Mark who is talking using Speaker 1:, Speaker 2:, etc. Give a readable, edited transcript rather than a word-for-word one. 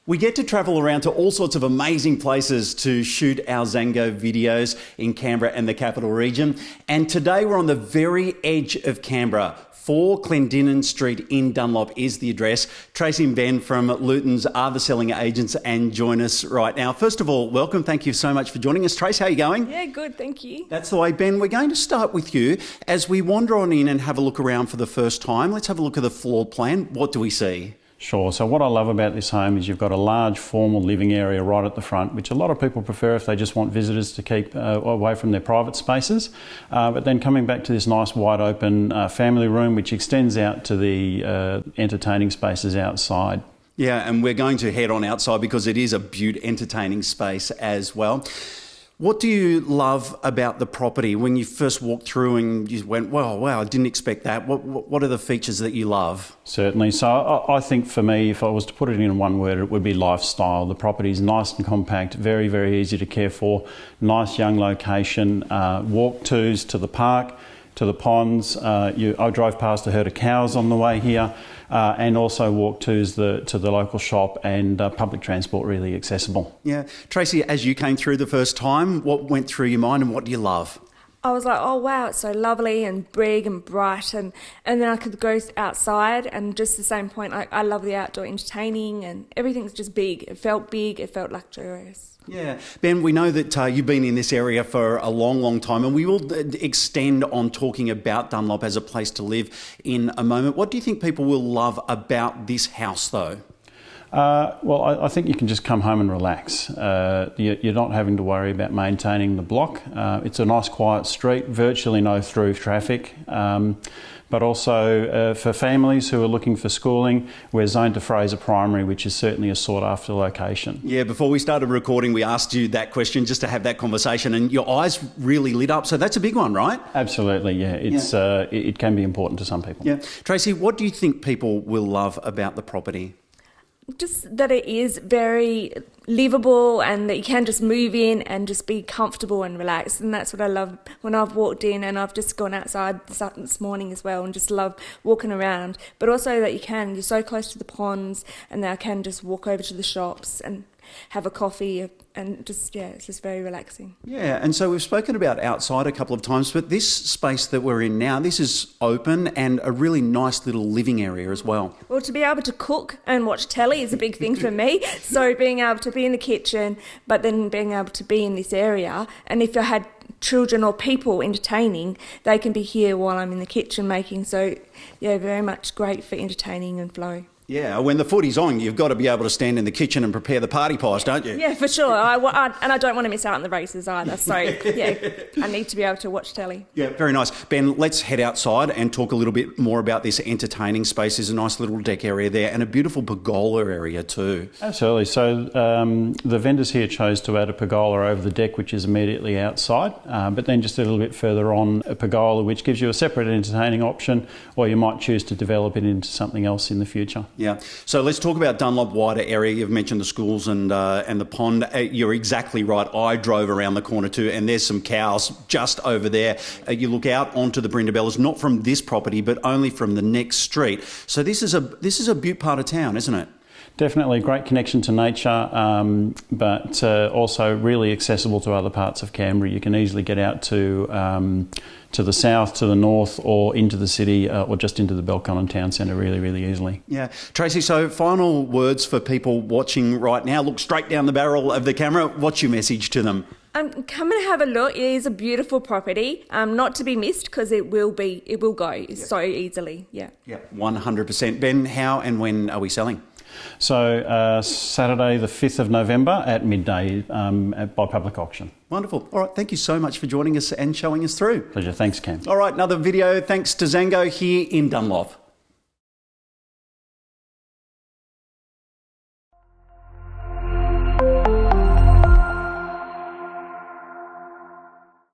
Speaker 1: We get to travel around to all sorts of amazing places to shoot our Zango videos in Canberra and the Capital Region. And today we're on the very edge of Canberra. 4 Clendinnen Street in Dunlop is the address. Tracy and Ben from Luton's are the selling agents and join us right now. First of all, welcome. Thank you so much for joining us. Trace, how are you going?
Speaker 2: Yeah, good, thank you.
Speaker 1: That's the way, Ben. We're going to start with you. As we wander on in and have a look around for the first time, let's have a look at the floor plan. What do we see?
Speaker 3: Sure. So what I love about this home is you've got a large formal living area right at the front, which a lot of people prefer if they just want visitors to keep away from their private spaces. But then coming back to this nice wide open family room, which extends out to the entertaining spaces outside.
Speaker 1: Yeah, and we're going to head on outside because it is a beaut entertaining space as well. What do you love about the property when you first walked through and you went, wow, I didn't expect that? What are the features that you love?
Speaker 3: Certainly. So I think for me, if I was to put it in one word, it would be lifestyle. The property is nice and compact, very, very easy to care for, nice young location, walk-tos to the park, to the ponds. I drove past a herd of cows on the way here, and also walk-tos to the local shop, and public transport really accessible.
Speaker 1: Yeah. Tracy, as you came through the first time, what went through your mind and what do you love?
Speaker 2: I was like, oh wow, it's so lovely and big and bright, and then I could go outside, and just the same point, I love the outdoor entertaining, and everything's just big. It felt big, it felt luxurious.
Speaker 1: Yeah. Ben, we know that you've been in this area for a long, long time, and we will extend on talking about Dunlop as a place to live in a moment. What do you think people will love about this house, though?
Speaker 3: Well, I think you can just come home and relax. You're not having to worry about maintaining the block. It's a nice quiet street, virtually no through traffic. But also for families who are looking for schooling, we're zoned to Fraser Primary, which is certainly a sought-after location.
Speaker 1: Yeah, before we started recording, we asked you that question just to have that conversation, and your eyes really lit up. So that's a big one, right?
Speaker 3: Absolutely, yeah. It can be important to some people.
Speaker 1: Yeah. Tracy, what do you think people will love about the property?
Speaker 2: Just that it is very livable and that you can just move in and just be comfortable and relaxed, and that's what I love when I've walked in, and I've just gone outside this morning as well and just love walking around, but also that you're so close to the ponds and that I can just walk over to the shops and have a coffee, and just, yeah, it's just very relaxing.
Speaker 1: Yeah, and so we've spoken about outside a couple of times, but this space that we're in now, this is open and a really nice little living area as well.
Speaker 2: Well, to be able to cook and watch telly is a big thing for me. So being able to be in the kitchen, but then being able to be in this area, and if I had children or people entertaining, they can be here while I'm in the kitchen making. So, yeah, very much great for entertaining and flow.
Speaker 1: Yeah, when the footy's on, you've got to be able to stand in the kitchen and prepare the party pies, don't you?
Speaker 2: Yeah, for sure. And I don't want to miss out on the races either. So, yeah, I need to be able to watch telly.
Speaker 1: Yeah, very nice. Ben, let's head outside and talk a little bit more about this entertaining space. There's a nice little deck area there and a beautiful pergola area too.
Speaker 3: Absolutely. So the vendors here chose to add a pergola over the deck, which is immediately outside, but then just a little bit further on, a pergola which gives you a separate entertaining option, or you might choose to develop it into something else in the future.
Speaker 1: Yeah. So let's talk about Dunlop wider area. You've mentioned the schools and the pond. You're exactly right. I drove around the corner too, and there's some cows just over there. You look out onto the Brindabellas, not from this property, but only from the next street. So this is a beaut part of town, isn't it?
Speaker 3: Definitely a great connection to nature, but also really accessible to other parts of Canberra. You can easily get out to the south, to the north, or into the city, or just into the Belconnen town centre really, really easily. Yeah.
Speaker 1: Tracy, so final words for people watching right now. Look straight down the barrel of the camera. What's your message to them?
Speaker 2: Come and have a look. It is a beautiful property, not to be missed, because it will go so easily. Yeah.
Speaker 1: Yeah, 100%. Ben, how and when are we selling?
Speaker 3: So Saturday the 5th of November at midday by public auction.
Speaker 1: Wonderful. All right, thank you so much for joining us and showing us through.
Speaker 3: Pleasure. Thanks, Cam.
Speaker 1: All right, another video thanks to Zango here in Dunlop.